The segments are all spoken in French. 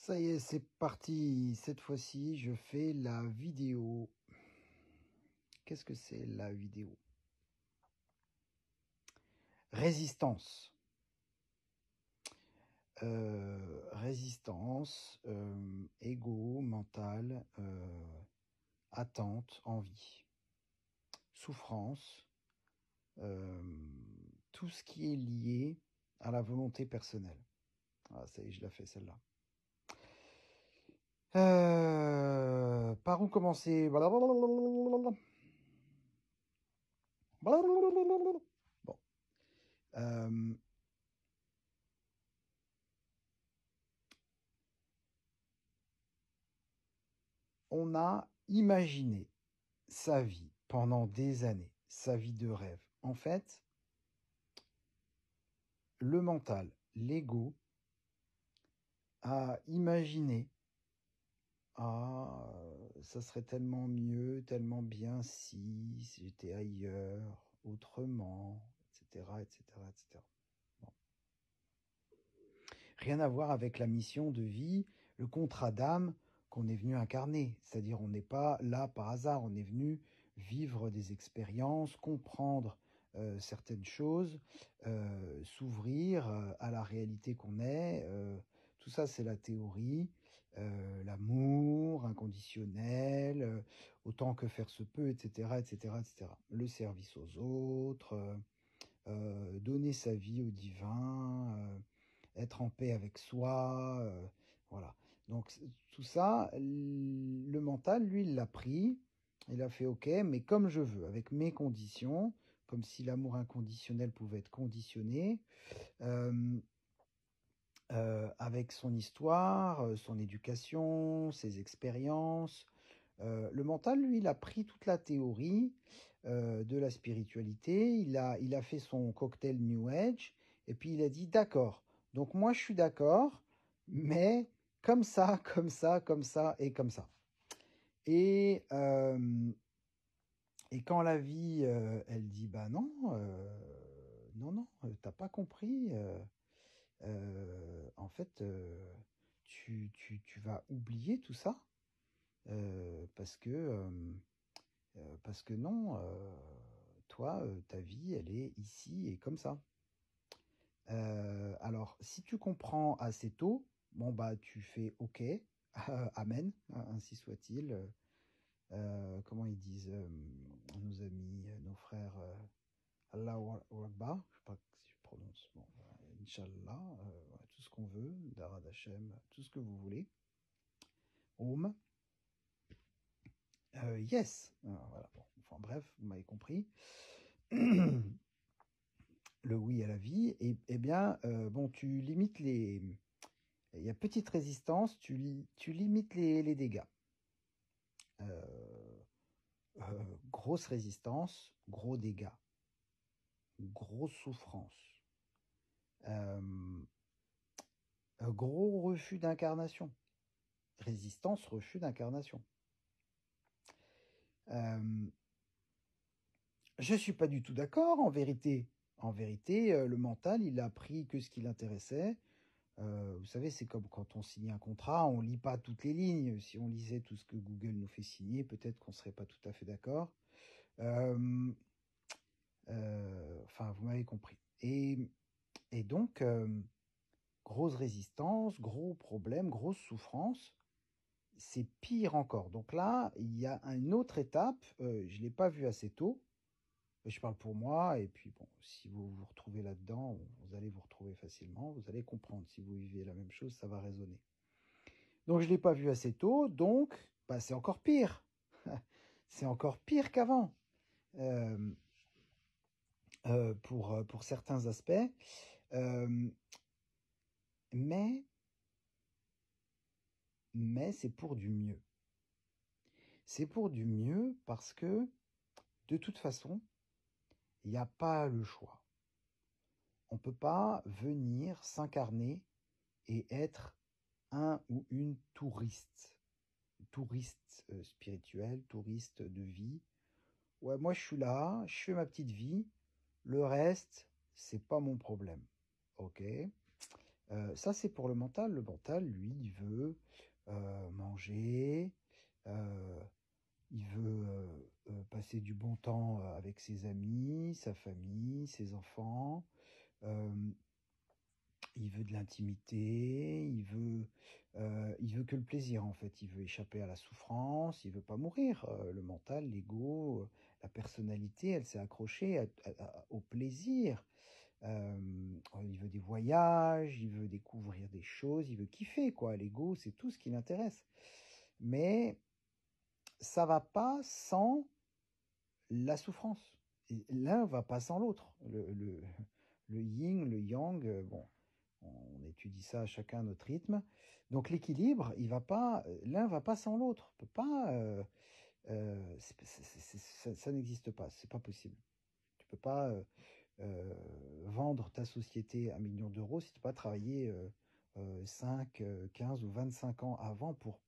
Ça y est, c'est parti. Cette fois-ci, je fais la vidéo. Qu'est-ce que c'est la vidéo? Résistance. Résistance, ego, mental, attente, envie, souffrance, tout ce qui est lié à la volonté personnelle. Ah, ça y est, je la fais celle-là. Par où commencer? Bon. On a imaginé sa vie pendant des années, sa vie de rêve. En fait, le mental, l'ego, a imaginé, ça serait tellement mieux, tellement bien si j'étais ailleurs, autrement, etc., etc., etc. Bon. Rien à voir avec la mission de vie, le contrat d'âme qu'on est venu incarner. C'est-à-dire, on n'est pas là par hasard, on est venu vivre des expériences, comprendre certaines choses, s'ouvrir à la réalité qu'on est. Tout ça, c'est la théorie. L'amour inconditionnel, autant que faire se peut, etc., etc., etc. Le service aux autres, donner sa vie au divin, être en paix avec soi, voilà. Donc tout ça, le mental, lui, il l'a pris, il a fait OK, mais comme je veux, avec mes conditions, comme si l'amour inconditionnel pouvait être conditionné, avec son histoire, son éducation, ses expériences. Le mental, lui, il a pris toute la théorie de la spiritualité, il a fait son cocktail New Age, et puis il a dit, d'accord, donc moi je suis d'accord, mais comme ça, comme ça, comme ça, et comme ça. Et, euh, et quand la vie, elle dit, bah non, non, non, t'as pas compris, en fait, tu vas oublier tout ça, parce que non, toi, ta vie, elle est ici et comme ça. Alors, si tu comprends assez tôt, bon, bah, tu fais OK, Amen, ainsi soit-il. Comment ils disent, nos amis, nos frères, Allahu Akbar, je sais pas si je prononce, bon, Inch'Allah, voilà, tout ce qu'on veut, Darad Hashem, tout ce que vous voulez. Om, yes, voilà, bon, enfin bref, vous m'avez compris. Le oui à la vie, et bien, bon, tu limites les... Il y a petite résistance, tu limites les dégâts. Grosse résistance, gros dégâts, grosse souffrance, euh, gros refus d'incarnation. Résistance, refus d'incarnation. Je suis pas du tout d'accord, en vérité. En vérité, le mental, il a pris que ce qui l'intéressait. Vous savez, c'est comme quand on signe un contrat, on lit pas toutes les lignes. Si on lisait tout ce que Google nous fait signer, peut-être qu'on serait pas tout à fait d'accord. Enfin, vous m'avez compris. Et donc, grosse résistance, gros problème, grosse souffrance. C'est pire encore. Donc là, il y a une autre étape. Je l'ai pas vu assez tôt. Je parle pour moi, et puis bon, si vous vous retrouvez là-dedans, vous allez vous retrouver facilement, vous allez comprendre. Si vous vivez la même chose, ça va résonner. Donc je ne l'ai pas vu assez tôt, donc bah, c'est encore pire. C'est encore pire qu'avant, euh, pour certains aspects. Euh, mais mais c'est pour du mieux. C'est pour du mieux parce que, de toute façon, il n'y a pas le choix. On ne peut pas venir s'incarner et être un ou une touriste. Touriste spirituel, touriste de vie. Ouais, moi je suis là, je fais ma petite vie, le reste, c'est pas mon problème. Ok. Ça, c'est pour le mental. Le mental, lui, il veut manger, euh, il veut passer du bon temps avec ses amis, sa famille, ses enfants. Euh, il veut de l'intimité, il veut que le plaisir en fait. Il veut échapper à la souffrance, il veut pas mourir. Le mental, l'ego, la personnalité, elle s'est accrochée au plaisir. Il veut des voyages, il veut découvrir des choses, il veut kiffer quoi. L'ego, c'est tout ce qui l'intéresse. Mais ça va pas sans la souffrance. L'un va pas sans l'autre. Le yin, le yang, bon, on étudie ça à chacun à notre rythme. Donc l'équilibre, il va pas, l'un va pas sans l'autre. Peut pas, ça n'existe pas. C'est pas possible. Tu peux pas vendre ta société à 1 million d'euros si tu n'as pas travaillé 5, 15 ou 25 ans avant pour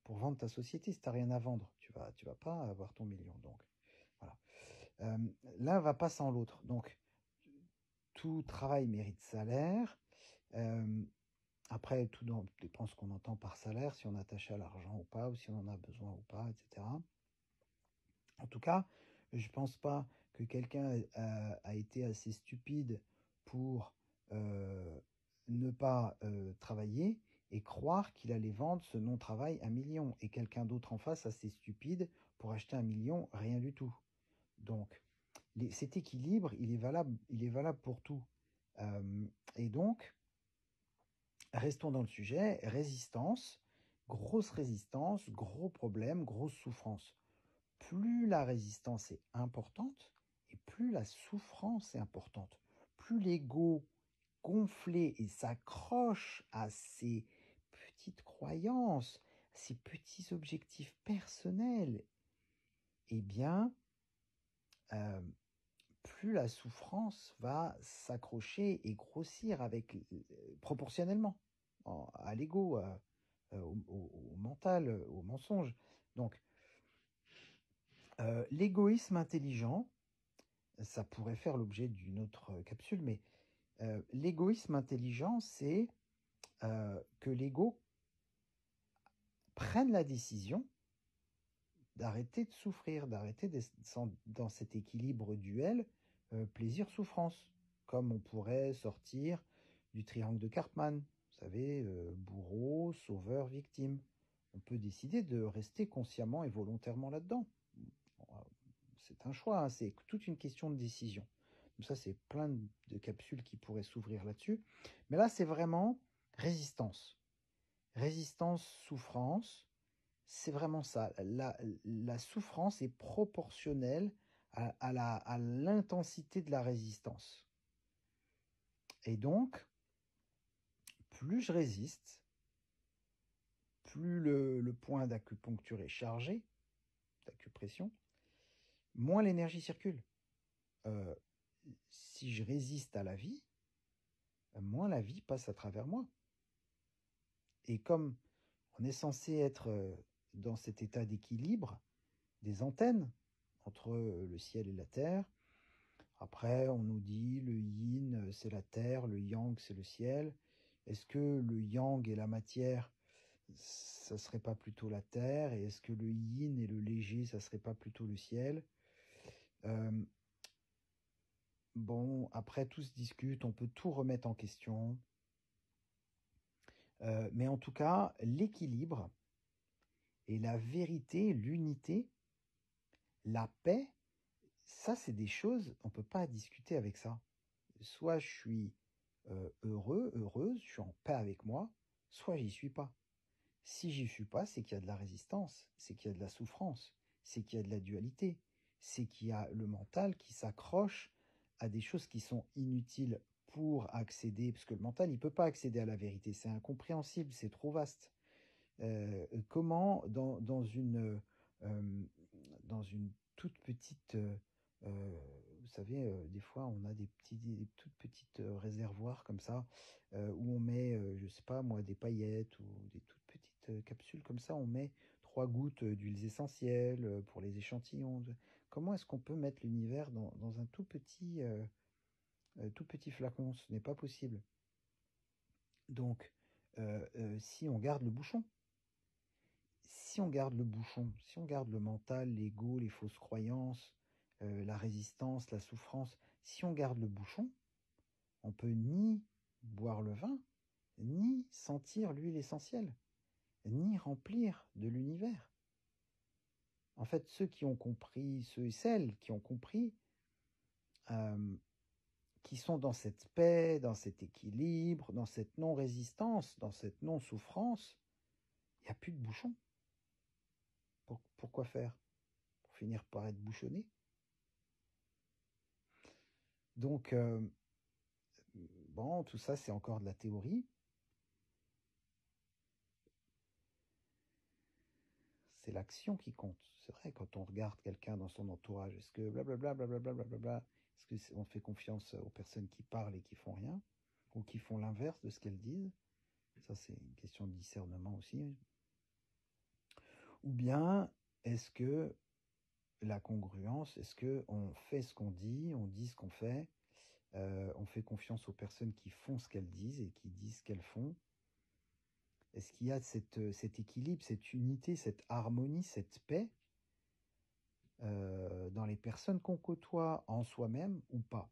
vendre ta société. Si tu n'as rien à vendre, tu vas pas avoir ton million. Donc, voilà. L'un va pas sans l'autre. Donc, tout travail mérite salaire. Euh, Après, tout dépend ce qu'on entend par salaire, si on est attaché à l'argent ou pas, ou si on en a besoin ou pas, etc. En tout cas, je ne pense pas que quelqu'un a été assez stupide pour euh, ne pas travailler et croire qu'il allait vendre ce non-travail 1 million. Et quelqu'un d'autre en face assez stupide pour acheter 1 million, rien du tout. Donc, cet équilibre, il est valable pour tout. Euh, et donc, restons dans le sujet, résistance, gros problème, grosse souffrance. Plus la résistance est importante et plus la souffrance est importante. Plus l'ego gonflé et s'accroche à ses petites croyances, à ses petits objectifs personnels, eh bien, euh, plus la souffrance va s'accrocher et grossir proportionnellement à l'ego, au mental, au mensonge. Donc, l'égoïsme intelligent, ça pourrait faire l'objet d'une autre capsule, mais l'égoïsme intelligent, c'est que l'ego prenne la décision d'arrêter de souffrir, d'arrêter dans cet équilibre duel plaisir-souffrance, comme on pourrait sortir du triangle de Karpman, vous savez, bourreau, sauveur, victime. On peut décider de rester consciemment et volontairement là-dedans. C'est un choix, hein, c'est toute une question de décision. Donc ça, c'est plein de capsules qui pourraient s'ouvrir là-dessus. Mais là, c'est vraiment résistance. Résistance, souffrance, c'est vraiment ça. La souffrance est proportionnelle à l'intensité de la résistance. Et donc, plus je résiste, plus le point d'acupuncture est chargé, d'acupression, moins l'énergie circule. Euh, Si je résiste à la vie, moins la vie passe à travers moi. Et comme on est censé être dans cet état d'équilibre, des antennes entre le ciel et la terre. Après, on nous dit le yin, c'est la terre, le yang, c'est le ciel. Est-ce que le yang et la matière, ça serait pas plutôt la terre? Et est-ce que le yin et le léger, ça serait pas plutôt le ciel? Euh, Bon, après, tout se discute, on peut tout remettre en question. Mais en tout cas, l'équilibre et la vérité, l'unité, la paix, ça, c'est des choses, on ne peut pas discuter avec ça. Soit je suis heureux, heureuse, je suis en paix avec moi, soit j'y suis pas. Si j'y suis pas, c'est qu'il y a de la résistance, c'est qu'il y a de la souffrance, c'est qu'il y a de la dualité, c'est qu'il y a le mental qui s'accroche à des choses qui sont inutiles pour accéder, parce que le mental, il ne peut pas accéder à la vérité, c'est incompréhensible, c'est trop vaste. Comment euh, dans une toute petite, vous savez, des fois on a des toutes petites réservoirs comme ça où on met, je sais pas moi, des paillettes ou des toutes petites capsules comme ça, on met 3 gouttes d'huiles essentielles pour les échantillons. Comment est-ce qu'on peut mettre l'univers dans un tout petit flacon? Ce n'est pas possible. Donc, si on garde le bouchon, si on garde le mental, l'ego, les fausses croyances, la résistance, la souffrance, si on garde le bouchon, on peut ni boire le vin, ni sentir l'huile essentielle, ni remplir de l'univers. En fait, ceux qui ont compris, ceux et celles qui ont compris, qui sont dans cette paix, dans cet équilibre, dans cette non-résistance, dans cette non-souffrance, il n'y a plus de bouchon. Pourquoi faire? Pour finir par être bouchonné. Donc, bon, tout ça, c'est encore de la théorie. C'est l'action qui compte. C'est vrai, quand on regarde quelqu'un dans son entourage, est-ce que blablabla, blablabla, blablabla, est-ce qu'on fait confiance aux personnes qui parlent et qui font rien, ou qui font l'inverse de ce qu'elles disent? Ça, c'est une question de discernement aussi. Ou bien, est-ce que la congruence, est-ce qu'on fait ce qu'on dit, on dit ce qu'on fait, on fait confiance aux personnes qui font ce qu'elles disent et qui disent ce qu'elles font? Est-ce qu'il y a cet équilibre, cette unité, cette harmonie, cette paix dans les personnes qu'on côtoie, en soi-même ou pas?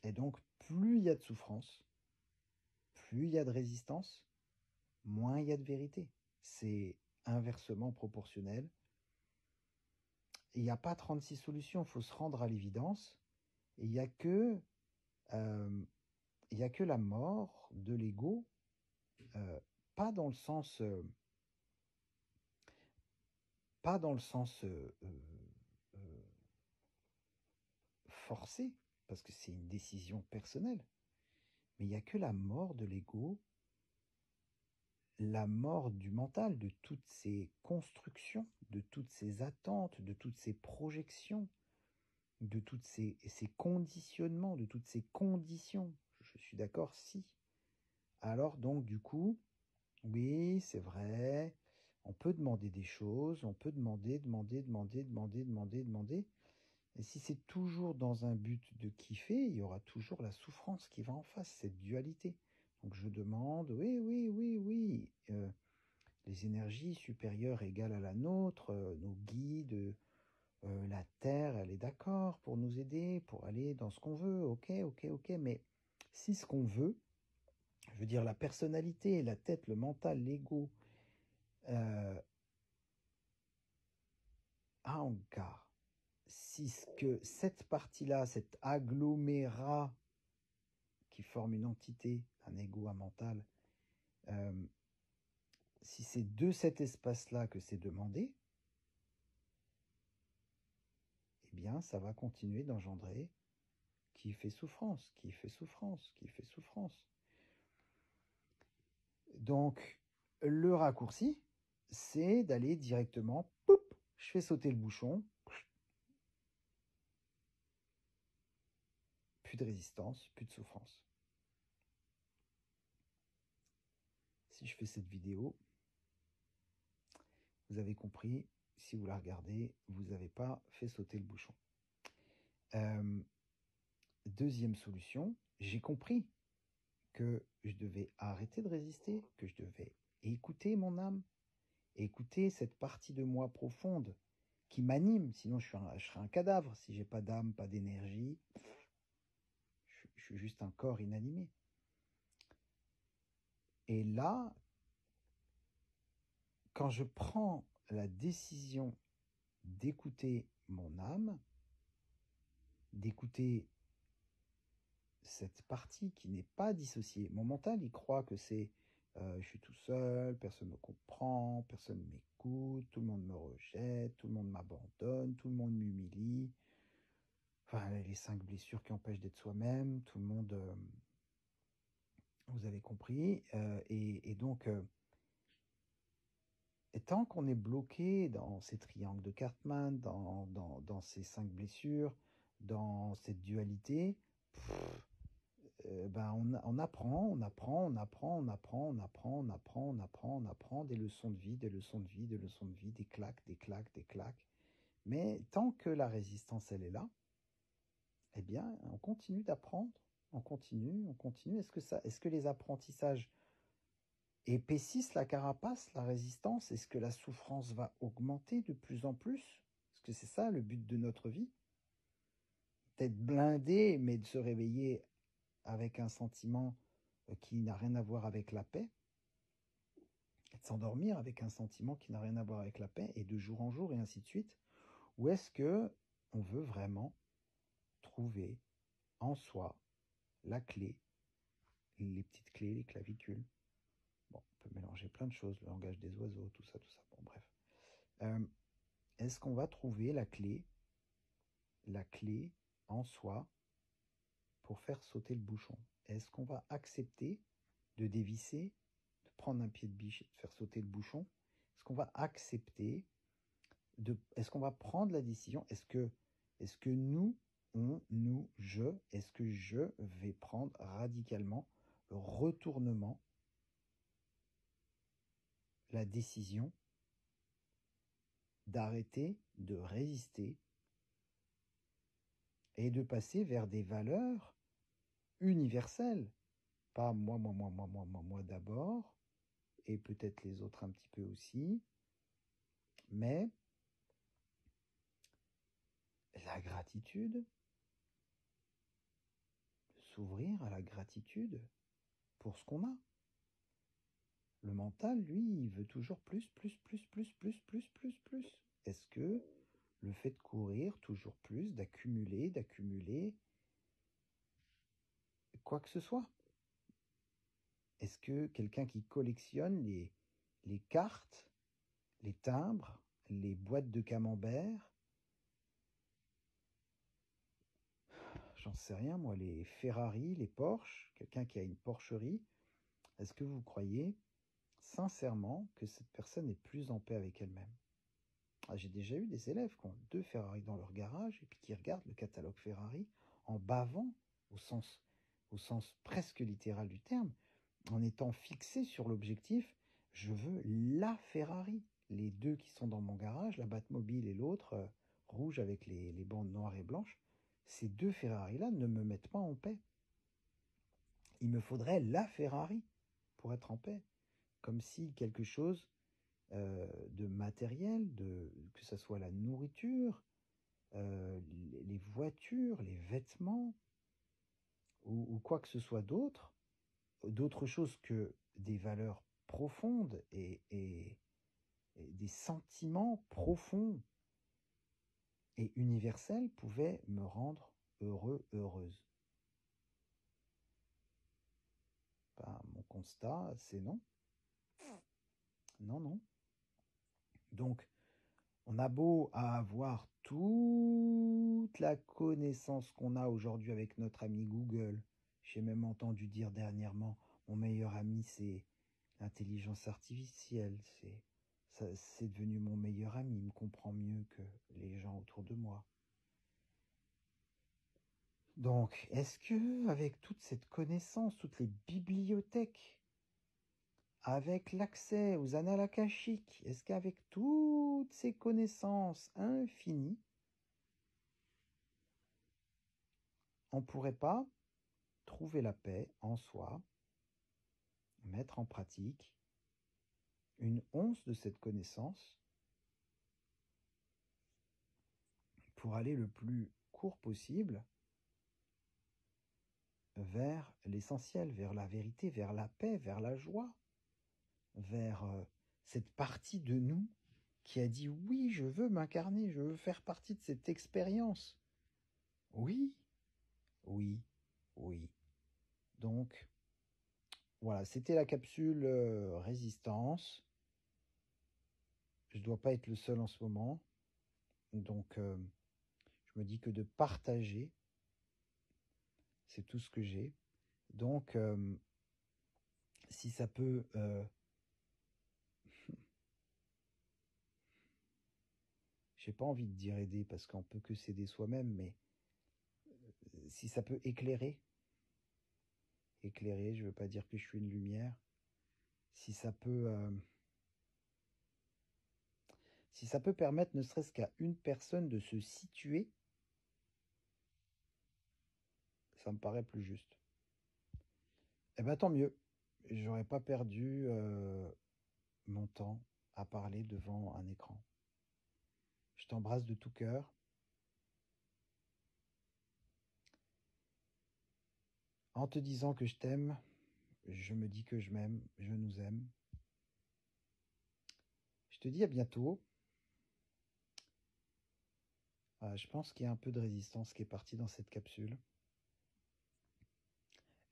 Et donc, plus il y a de souffrance, plus il y a de résistance, moins il y a de vérité. C'est inversement proportionnel. Il n'y a pas 36 solutions, il faut se rendre à l'évidence. Et il n'y a que la mort de l'ego, pas dans le sens forcé, parce que c'est une décision personnelle, mais il n'y a que la mort de l'ego, la mort du mental, de toutes ces constructions, de toutes ces attentes, de toutes ces projections, de toutes ces conditionnements, de toutes ces conditions. Je suis d'accord, si. Alors donc, du coup, oui, c'est vrai, on peut demander des choses, on peut demander. Et si c'est toujours dans un but de kiffer, il y aura toujours la souffrance qui va en face, cette dualité. Donc je demande, oui, les énergies supérieures égales à la nôtre, nos guides, la Terre, elle est d'accord pour nous aider, pour aller dans ce qu'on veut, ok, mais si ce qu'on veut, je veux dire la personnalité, la tête, le mental, l'ego, Ahankar, si ce que cette partie-là, cet agglomérat qui forme une entité, un ego, un mental, si c'est de cet espace-là que c'est demandé, eh bien, ça va continuer d'engendrer qui fait souffrance. Donc, le raccourci, c'est d'aller directement, poup, je fais sauter le bouchon, plus de résistance, plus de souffrance. Si je fais cette vidéo, vous avez compris, si vous la regardez, vous n'avez pas fait sauter le bouchon. Deuxième solution, j'ai compris que je devais arrêter de résister, que je devais écouter mon âme, écouter cette partie de moi profonde qui m'anime, sinon je serais un cadavre. Si j'ai pas d'âme, pas d'énergie, je suis juste un corps inanimé. Et là, quand je prends la décision d'écouter mon âme, d'écouter cette partie qui n'est pas dissociée. Mon mental, il croit que c'est je suis tout seul, personne ne me comprend, personne ne m'écoute, tout le monde me rejette, tout le monde m'abandonne, tout le monde m'humilie. Enfin, les 5 blessures qui empêchent d'être soi-même, tout le monde... vous avez compris. Et donc, et tant qu'on est bloqué dans ces triangles de Cartman, dans ces 5 blessures, dans cette dualité, ben on apprend des leçons de vie, des claques. Mais tant que la résistance, elle est là, eh bien, on continue d'apprendre, on continue. Est-ce que les apprentissages épaississent la carapace, la résistance? Est-ce que la souffrance va augmenter de plus en plus? Est-ce que c'est ça le but de notre vie? D'être blindé, mais de se réveiller avec un sentiment qui n'a rien à voir avec la paix, et de s'endormir avec un sentiment qui n'a rien à voir avec la paix, et de jour en jour, et ainsi de suite? Ou est-ce que on veut vraiment trouver en soi la clé, les petites clés, les clavicules? Bon, on peut mélanger plein de choses, le langage des oiseaux, tout ça, tout ça. Bon, bref. Est-ce qu'on va trouver la clé en soi pour faire sauter le bouchon? Est-ce qu'on va accepter de dévisser, de prendre un pied de biche et de faire sauter le bouchon? Est-ce qu'on va accepter est-ce qu'on va prendre la décision? Est-ce que nous, est-ce que je vais prendre radicalement le retournement, la décision d'arrêter de résister et de passer vers des valeurs universelles? Pas moi d'abord, et peut-être les autres un petit peu aussi, mais la gratitude, s'ouvrir à la gratitude pour ce qu'on a. Le mental, lui, il veut toujours plus, plus, plus, plus, plus, plus, plus, plus. Est-ce que le fait de courir toujours plus, d'accumuler, quoi que ce soit? Est-ce que quelqu'un qui collectionne les cartes, les timbres, les boîtes de camembert, j'en sais rien moi, les Ferrari, les Porsche, quelqu'un qui a une Porcherie, est-ce que vous croyez sincèrement que cette personne est plus en paix avec elle-même? J'ai déjà eu des élèves qui ont 2 Ferrari dans leur garage et puis qui regardent le catalogue Ferrari en bavant, au sens presque littéral du terme, en étant fixés sur l'objectif: je veux la Ferrari. Les 2 qui sont dans mon garage, la Batmobile et l'autre rouge avec les bandes noires et blanches, ces 2 Ferrari-là ne me mettent pas en paix. Il me faudrait la Ferrari pour être en paix. Comme si quelque chose de matériel, que ce soit la nourriture, les voitures, les vêtements, ou quoi que ce soit d'autre chose que des valeurs profondes et des sentiments profonds et universels pouvaient me rendre heureux, heureuse. Ben, mon constat, c'est non. Non, non. Donc, on a beau avoir toute la connaissance qu'on a aujourd'hui avec notre ami Google. J'ai même entendu dire dernièrement, mon meilleur ami, c'est l'intelligence artificielle. C'est devenu mon meilleur ami. Il me comprend mieux que les gens autour de moi. Donc, est-ce que, avec toute cette connaissance, toutes les bibliothèques, avec l'accès aux annales akashiques, est-ce qu'avec toutes ces connaissances infinies, on ne pourrait pas trouver la paix en soi, mettre en pratique une once de cette connaissance pour aller le plus court possible vers l'essentiel, vers la vérité, vers la paix, vers la joie, vers cette partie de nous qui a dit oui, je veux m'incarner, je veux faire partie de cette expérience. Oui, oui, oui. Donc, voilà, c'était la capsule résistance. Je ne dois pas être le seul en ce moment. Donc, je me dis que de partager, c'est tout ce que j'ai. Donc, si ça peut... j'ai pas envie de dire aider parce qu'on peut que s'aider soi-même, mais si ça peut éclairer, je veux pas dire que je suis une lumière, si ça peut permettre ne serait-ce qu'à une personne de se situer, ça me paraît plus juste. Eh ben tant mieux. j'aurais pas perdu mon temps à parler devant un écran. Je t'embrasse de tout cœur. En te disant que je t'aime, je me dis que je m'aime, je nous aime. Je te dis à bientôt. Je pense qu'il y a un peu de résistance qui est partie dans cette capsule.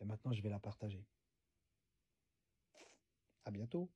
Et maintenant, je vais la partager. À bientôt.